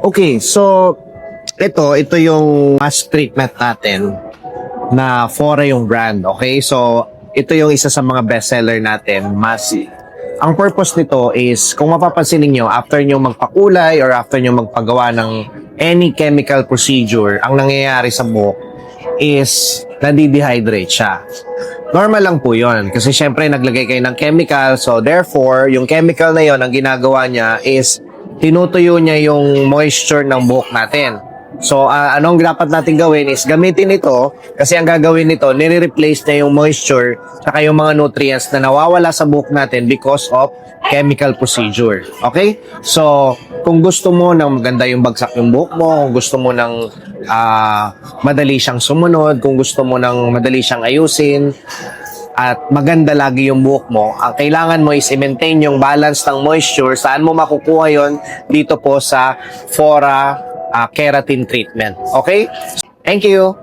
Okay, so ito yung mask treatment natin na Fora yung brand, okay? So ito yung isa sa mga bestseller natin, mask. Ang purpose nito is, kung mapapansin niyo after nyo magpakulay or after nyo magpagawa ng any chemical procedure, ang nangyayari sa buhok is nadi-dehydrate siya. Normal lang po yun. Kasi syempre, naglagay kayo ng chemical. So, therefore, yung chemical na yon ang ginagawa niya is tinutuyo niya yung moisture ng buhok natin. So, anong dapat natin gawin is gamitin ito kasi ang gagawin nito, nire-replace na yung moisture saka yung mga nutrients na nawawala sa buhok natin because of chemical procedure. Okay? So, kung gusto mo ng maganda yung bagsak yung buhok mo, kung gusto mo ng madali siyang sumunod, kung gusto mo ng madali siyang ayusin, at maganda lagi yung buhok mo, ang kailangan mo is i-maintain yung balance ng moisture. Saan mo makukuha yon? Dito po sa Fora keratin treatment. Okay? Thank you!